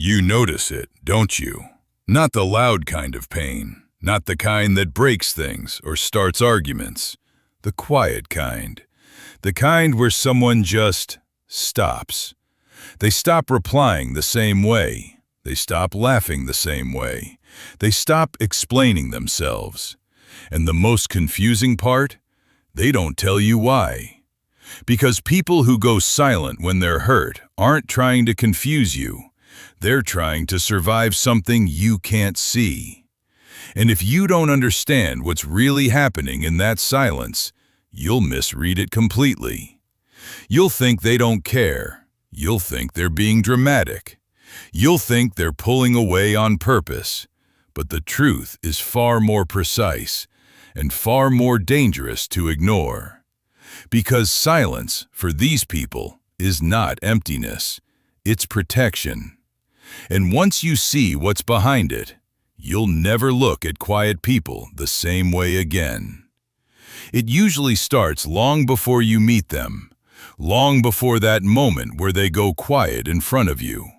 You notice it, don't you? Not the loud kind of pain, not the kind that breaks things or starts arguments. The quiet kind. The kind where someone just stops. They stop replying the same way. They stop laughing the same way. They stop explaining themselves. And the most confusing part? They don't tell you why. Because people who go silent when they're hurt aren't trying to confuse you. They're trying to survive something you can't see. And if you don't understand what's really happening in that silence, you'll misread it completely. You'll think they don't care. You'll think they're being dramatic. You'll think they're pulling away on purpose. But the truth is far more precise and far more dangerous to ignore. Because silence, for these people, is not emptiness. It's protection. And once you see what's behind it, you'll never look at quiet people the same way again. It usually starts long before you meet them, long before that moment where they go quiet in front of you.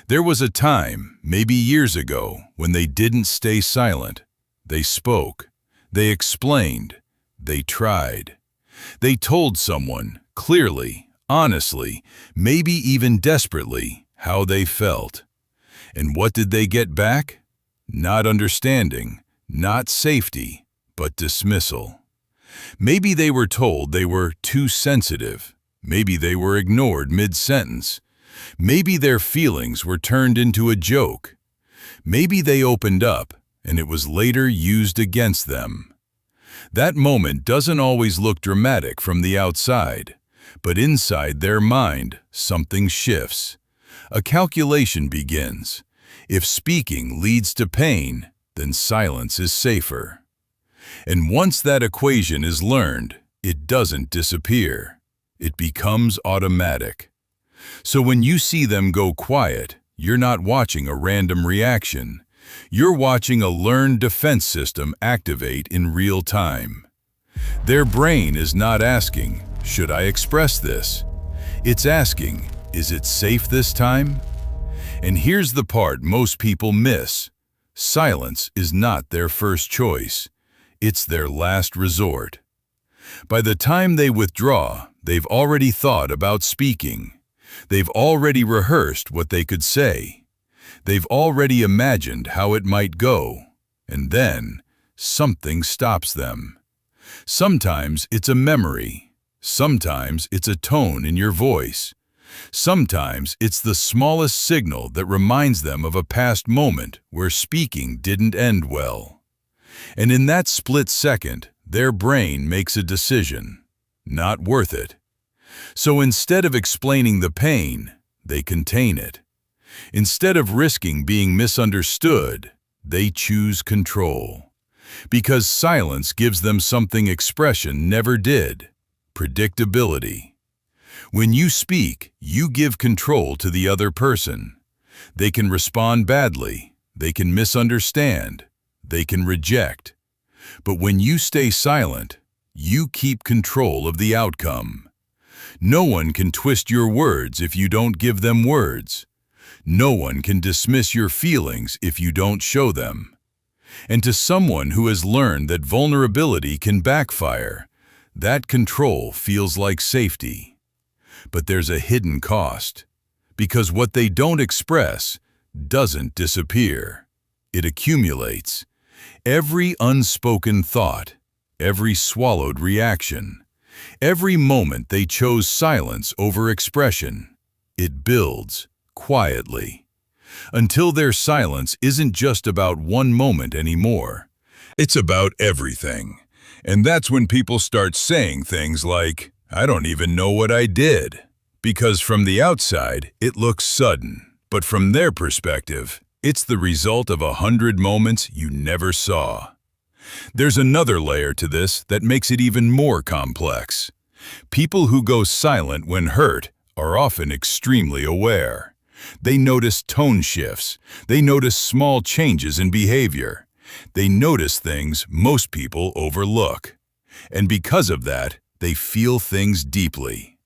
There was a time, maybe years ago, when they didn't stay silent. They spoke. They explained. They tried. They told someone, clearly, honestly, maybe even desperately, how they felt. And what did they get back? Not understanding, not safety, but dismissal. Maybe they were told they were too sensitive. Maybe they were ignored mid-sentence. Maybe their feelings were turned into a joke. Maybe they opened up, and it was later used against them. That moment doesn't always look dramatic from the outside, but inside their mind, something shifts. A calculation begins. If speaking leads to pain, then silence is safer. And once that equation is learned, it doesn't disappear. It becomes automatic. So when you see them go quiet, you're not watching a random reaction. You're watching a learned defense system activate in real time. Their brain is not asking, "Should I express this?" It's asking, "Is it safe this time?" And here's the part most people miss. Silence is not their first choice. It's their last resort. By the time they withdraw, they've already thought about speaking. They've already rehearsed what they could say. They've already imagined how it might go. And then, something stops them. Sometimes it's a memory. Sometimes it's a tone in your voice. Sometimes it's the smallest signal that reminds them of a past moment where speaking didn't end well. And in that split second, their brain makes a decision. Not worth it. So instead of explaining the pain, they contain it. Instead of risking being misunderstood, they choose control. Because silence gives them something expression never did: predictability. When you speak, you give control to the other person. They can respond badly. They can misunderstand. They can reject. But when you stay silent, you keep control of the outcome. No one can twist your words if you don't give them words. No one can dismiss your feelings if you don't show them. And to someone who has learned that vulnerability can backfire, that control feels like safety. But there's a hidden cost, because what they don't express doesn't disappear. It accumulates. Every unspoken thought, every swallowed reaction, every moment they chose silence over expression, it builds quietly, until their silence isn't just about one moment anymore. It's about everything. And that's when people start saying things like, "I don't even know what I did." Because from the outside, it looks sudden. But from their perspective, it's the result of 100 moments you never saw. There's another layer to this that makes it even more complex. People who go silent when hurt are often extremely aware. They notice tone shifts. They notice small changes in behavior. They notice things most people overlook. And because of that, they feel things deeply.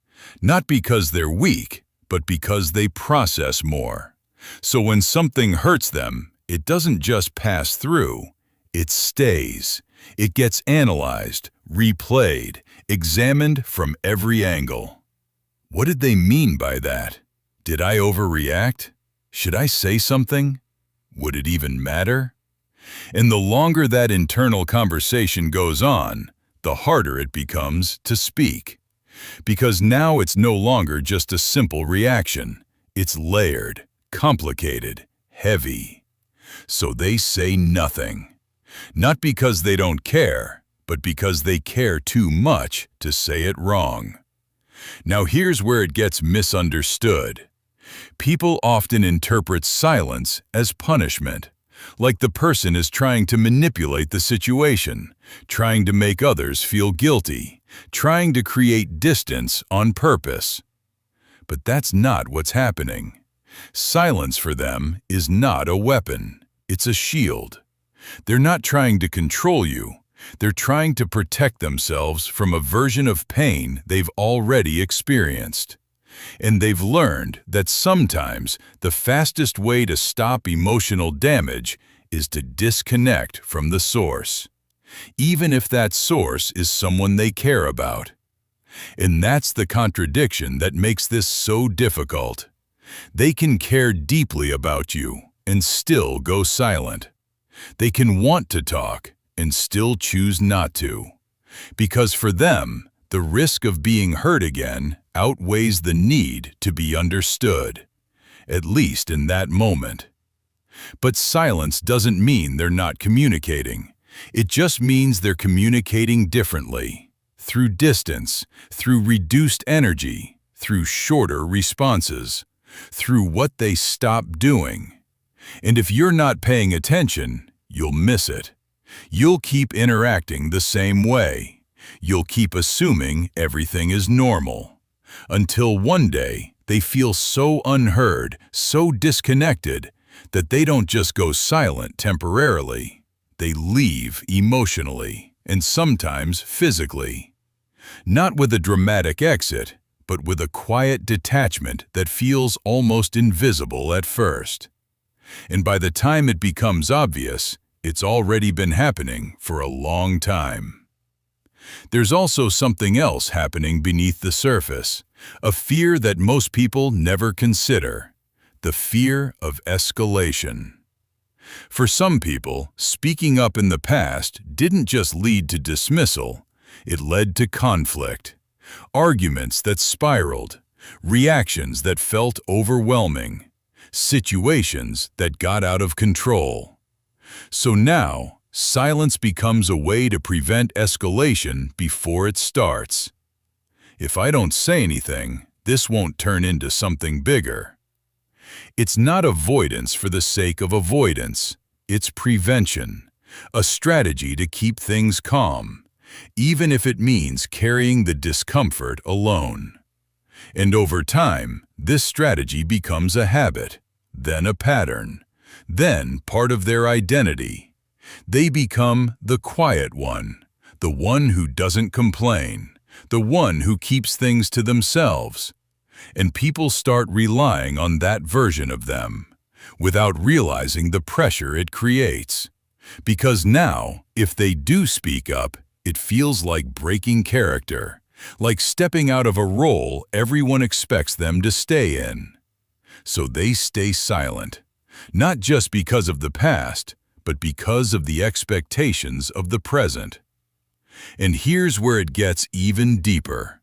Not because they're weak, but because they process more. So when something hurts them, it doesn't just pass through, it stays. It gets analyzed, replayed, examined from every angle. What did they mean by that? Did I overreact? Should I say something? Would it even matter? And the longer that internal conversation goes on, the harder it becomes to speak. Because now it's no longer just a simple reaction. It's layered, complicated, heavy. So they say nothing. Not because they don't care, but because they care too much to say it wrong. Now here's where it gets misunderstood. People often interpret silence as punishment, like the person is trying to manipulate the situation, trying to make others feel guilty, trying to create distance on purpose. But that's not what's happening. Silence for them is not a weapon, it's a shield. They're not trying to control you, they're trying to protect themselves from a version of pain they've already experienced. And they've learned that sometimes the fastest way to stop emotional damage is to disconnect from the source, even if that source is someone they care about. And that's the contradiction that makes this so difficult. They can care deeply about you and still go silent. They can want to talk and still choose not to, because for them, the risk of being hurt again outweighs the need to be understood, at least in that moment. But silence doesn't mean they're not communicating. It just means they're communicating differently, through distance, through reduced energy, through shorter responses, through what they stop doing. And if you're not paying attention, you'll miss it. You'll keep interacting the same way. You'll keep assuming everything is normal. Until one day, they feel so unheard, so disconnected, that they don't just go silent temporarily. They leave emotionally, and sometimes physically. Not with a dramatic exit, but with a quiet detachment that feels almost invisible at first. And by the time it becomes obvious, it's already been happening for a long time. There's also something else happening beneath the surface, a fear that most people never consider, the fear of escalation. For some people, speaking up in the past didn't just lead to dismissal, it led to conflict, arguments that spiraled, reactions that felt overwhelming, situations that got out of control. So now, silence becomes a way to prevent escalation before it starts. If I don't say anything, this won't turn into something bigger. It's not avoidance for the sake of avoidance. It's prevention, a strategy to keep things calm, even if it means carrying the discomfort alone. And over time, this strategy becomes a habit, then a pattern, then part of their identity. They become the quiet one, the one who doesn't complain, the one who keeps things to themselves. And people start relying on that version of them, without realizing the pressure it creates. Because now, if they do speak up, it feels like breaking character, like stepping out of a role everyone expects them to stay in. So they stay silent, not just because of the past, but because of the expectations of the present. And here's where it gets even deeper.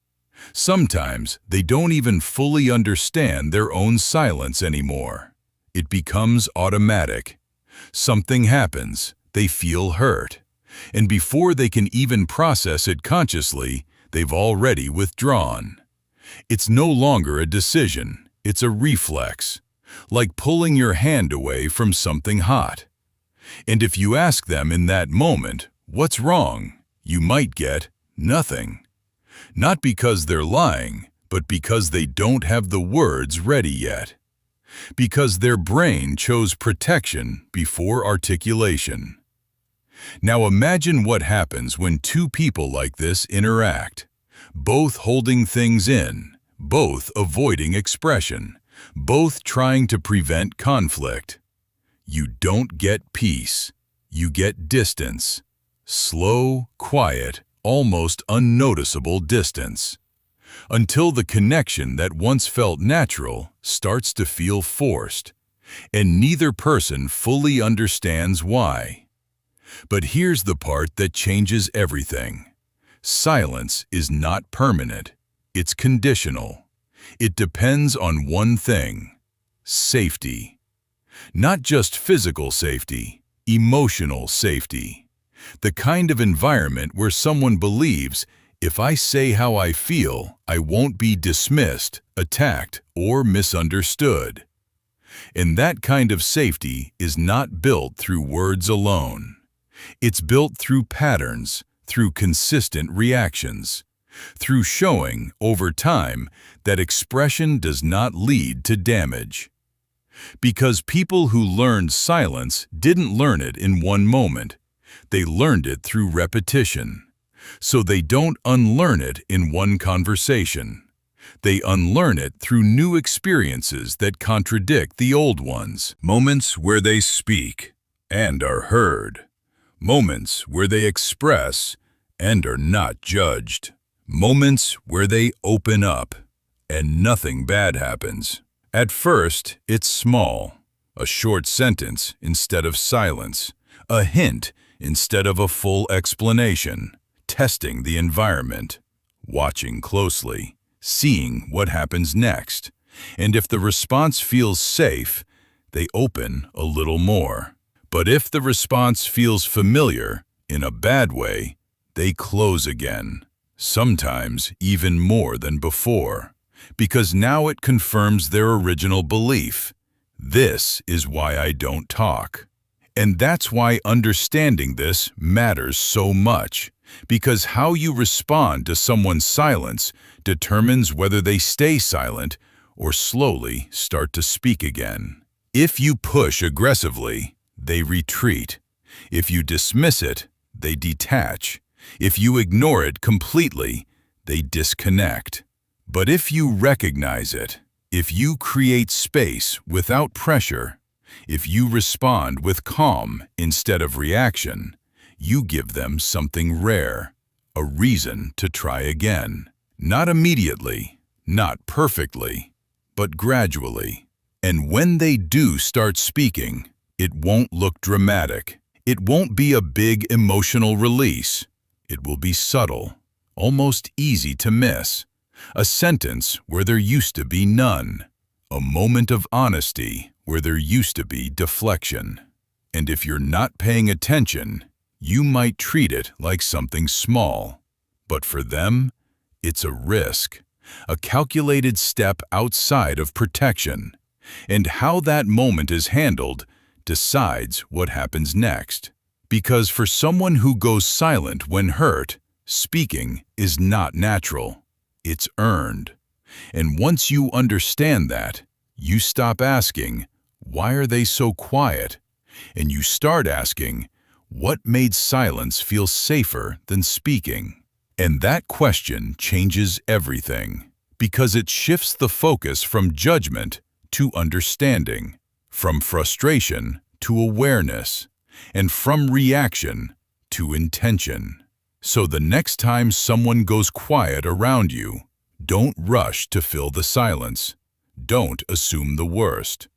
Sometimes they don't even fully understand their own silence anymore. It becomes automatic. Something happens, they feel hurt, and before they can even process it consciously, they've already withdrawn. It's no longer a decision, it's a reflex, like pulling your hand away from something hot. And if you ask them in that moment, "What's wrong?" you might get nothing. Not because they're lying, but because they don't have the words ready yet. Because their brain chose protection before articulation. Now imagine what happens when two people like this interact, both holding things in, both avoiding expression, both trying to prevent conflict. You don't get peace, you get distance. Slow, quiet, almost unnoticeable distance. Until the connection that once felt natural starts to feel forced, and neither person fully understands why. But here's the part that changes everything. Silence is not permanent, it's conditional. It depends on one thing: safety. Not just physical safety, emotional safety. The kind of environment where someone believes, if I say how I feel, I won't be dismissed, attacked, or misunderstood. And that kind of safety is not built through words alone. It's built through patterns, through consistent reactions, through showing, over time, that expression does not lead to damage. Because people who learned silence didn't learn it in one moment. They learned it through repetition. So they don't unlearn it in one conversation. They unlearn it through new experiences that contradict the old ones. Moments where they speak and are heard. Moments where they express and are not judged. Moments where they open up and nothing bad happens. At first, it's small. A short sentence instead of silence. A hint instead of a full explanation. Testing the environment. Watching closely. Seeing what happens next. And if the response feels safe, they open a little more. But if the response feels familiar, in a bad way, they close again. Sometimes even more than before. Because now it confirms their original belief. This is why I don't talk. And that's why understanding this matters so much. Because how you respond to someone's silence determines whether they stay silent or slowly start to speak again. If you push aggressively, they retreat. If you dismiss it, they detach. If you ignore it completely, they disconnect. But if you recognize it, if you create space without pressure, if you respond with calm instead of reaction, you give them something rare, a reason to try again. Not immediately, not perfectly, but gradually. And when they do start speaking, it won't look dramatic. It won't be a big emotional release. It will be subtle, almost easy to miss. A sentence where there used to be none. A moment of honesty where there used to be deflection. And if you're not paying attention, you might treat it like something small. But for them, it's a risk, a calculated step outside of protection. And how that moment is handled decides what happens next. Because for someone who goes silent when hurt, speaking is not natural. It's earned. And once you understand that, you stop asking, why are they so quiet? And you start asking, what made silence feel safer than speaking? And that question changes everything, because it shifts the focus from judgment to understanding, from frustration to awareness, and from reaction to intention. So the next time someone goes quiet around you, don't rush to fill the silence. Don't assume the worst.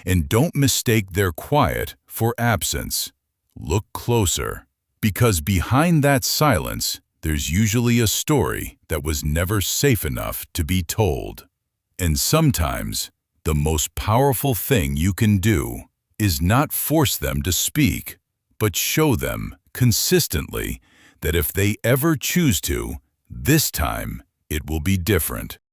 And don't mistake their quiet for absence. Look closer, because behind that silence, there's usually a story that was never safe enough to be told. And sometimes, the most powerful thing you can do is not force them to speak, but show them consistently that if they ever choose to, this time it will be different.